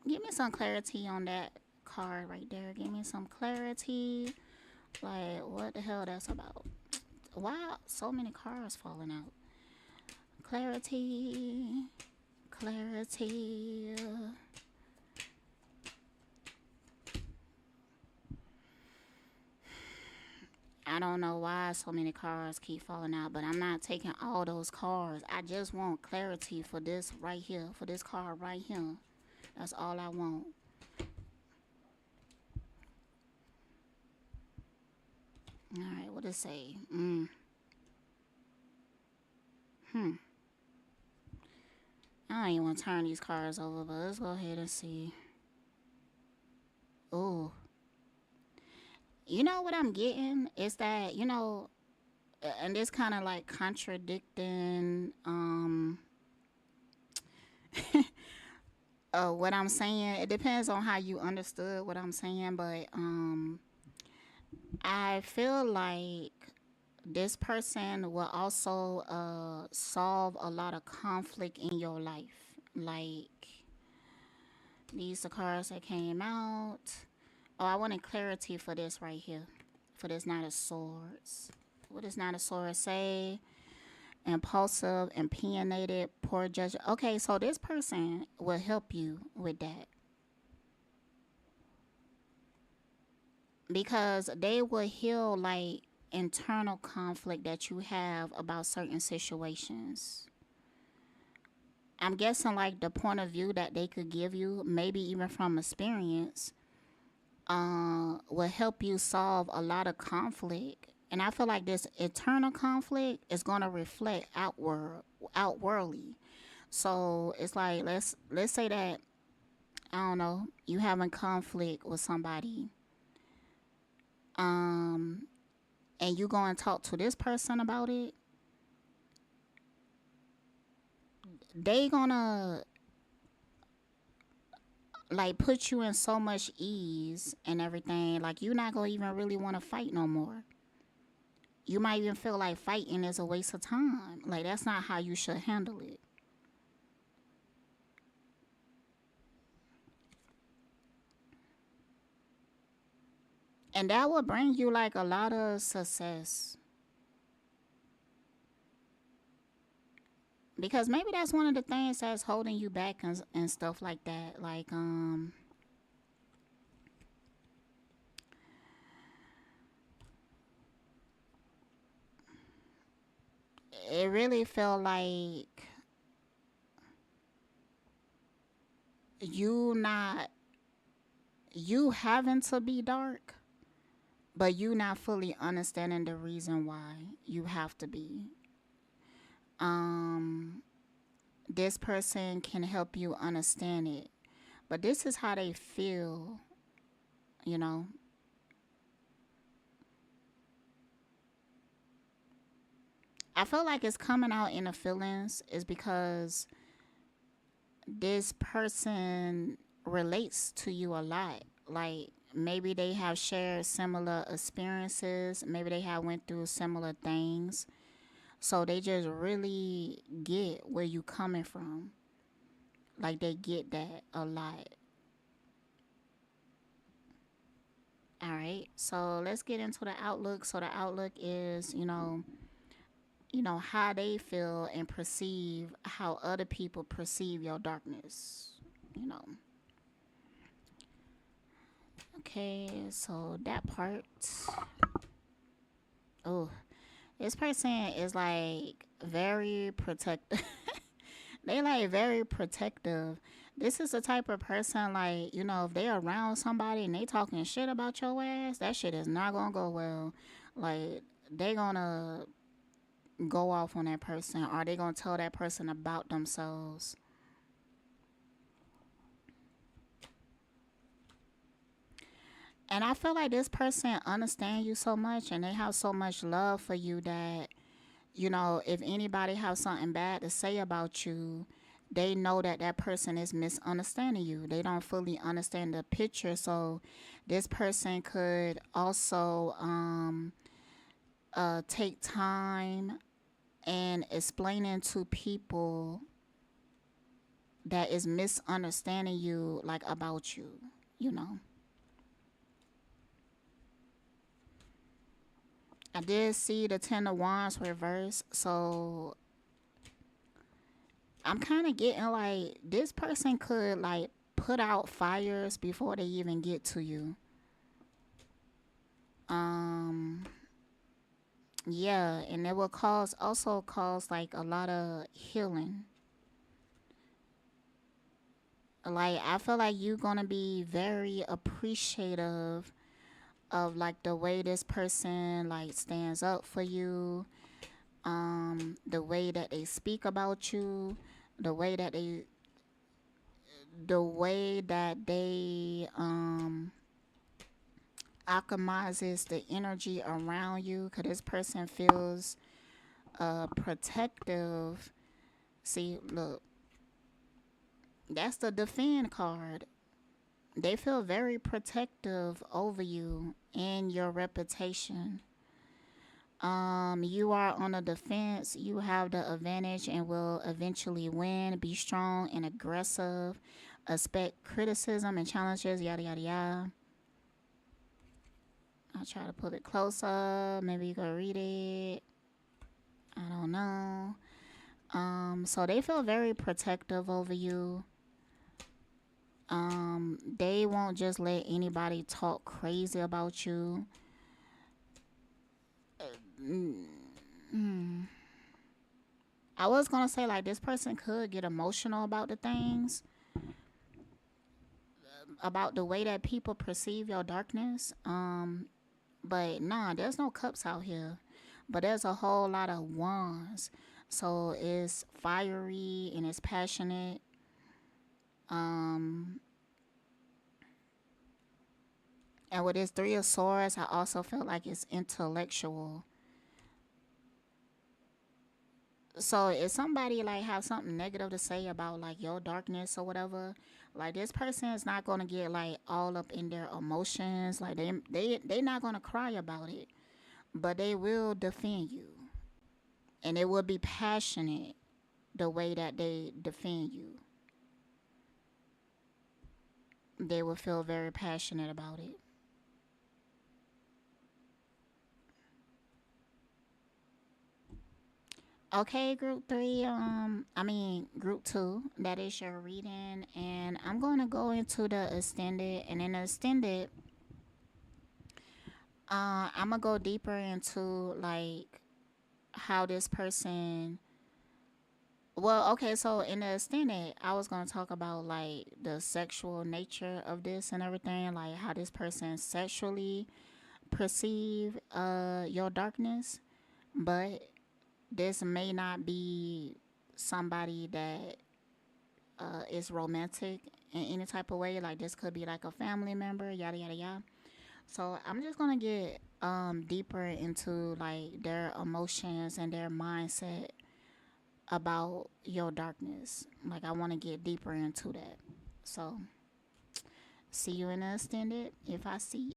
Give me some clarity on that card right there. Give me some clarity. Like what the hell that's about? Why so many cars falling out? Clarity, clarity. I don't know why so many cars keep falling out, but I'm not taking all those cars. I just want clarity for this right here, for this car right here. That's all I want. All right, what does it say? I don't even want to turn these cars over, but let's go ahead and see. Ooh, you know what I'm getting is that and this kind of like contradicting what I'm saying. It depends on how you understood what I'm saying, but I feel like this person will also solve a lot of conflict in your life. Like these are cards that came out. Oh, I wanted clarity for this right here. For this Knight of Swords. What does Knight of Swords say? Impulsive, opinionated, poor judgment. Okay, so this person will help you with that. Because they will heal like internal conflict that you have about certain situations. I'm guessing like the point of view that they could give you, maybe even from experience, will help you solve a lot of conflict. And I feel like this eternal conflict is gonna reflect outwardly. So it's like let's say that I don't know you having conflict with somebody, um, and you go and talk to this person about it. They gonna like put you in so much ease and everything. Like you're not gonna even really want to fight no more. You might even feel like fighting is a waste of time. Like that's not how you should handle it. And that will bring you like a lot of success. because maybe that's one of the things that's holding you back and stuff like that. Like it really felt like you not you having to be dark, but you not fully understanding the reason why you have to be. Um, this person can help you understand it, but this is how they feel. You know, I feel like it's coming out in the feelings is because this person relates to you a lot. Like maybe they have shared similar experiences, maybe they have went through similar things. So they just really get where you coming from. Like they get that a lot. All right. So let's get into the outlook. So the outlook is, how they feel and perceive how other people perceive your darkness. You know. Okay, so that part. Oh, this person is like very protective. They like very protective. This is the type of person like, if they around somebody and they talking shit about your ass, that shit is not gonna go well. Like they gonna go off on that person or they gonna tell that person about themselves. And I feel like this person understand you so much and they have so much love for you that if anybody have something bad to say about you, they know that that person is misunderstanding you. They don't fully understand the picture. So this person could also take time and explaining to people that is misunderstanding you, like about you, you know. I did see the Ten of Wands reverse, so I'm kind of getting like this person could like put out fires before they even get to you. Um, yeah, and it will cause like a lot of healing. Like I feel like you're gonna be very appreciative of like the way this person like stands up for you, the way that they speak about you, the way that they the way that they alchemizes the energy around you because this person feels protective. See, look, that's the defend card. They feel very protective over you and your reputation. You are on the defense. You have the advantage and will eventually win. Be strong and aggressive. Expect criticism and challenges. Yada yada yada. I'll try to pull it closer. Maybe you can read it. I don't know. So they feel very protective over you. They won't just let anybody talk crazy about you. I was gonna say like this person could get emotional about the things, about the way that people perceive your darkness. But nah, there's no cups out here. But there's a whole lot of wands. So it's fiery and it's passionate. Um, and with this three of swords, I also feel like it's intellectual. So if somebody like have something negative to say about like your darkness or whatever, like this person is not gonna get like all up in their emotions. Like they not gonna cry about it, but they will defend you, and it will be passionate the way that they defend you. They will feel very passionate about it. Okay, group three. I mean group two. That is your reading, and I'm going to go into the extended, and in the extended, I'm gonna go deeper into like how this person. Well, okay, so in the extended, I was gonna talk about like the sexual nature of this and everything, like how this person sexually perceive your darkness, but this may not be somebody that is romantic in any type of way. Like this could be like a family member, yada yada yada. So I'm just gonna get deeper into like their emotions and their mindset about your darkness. Like I want to get deeper into that. So see you in the extended if I see you.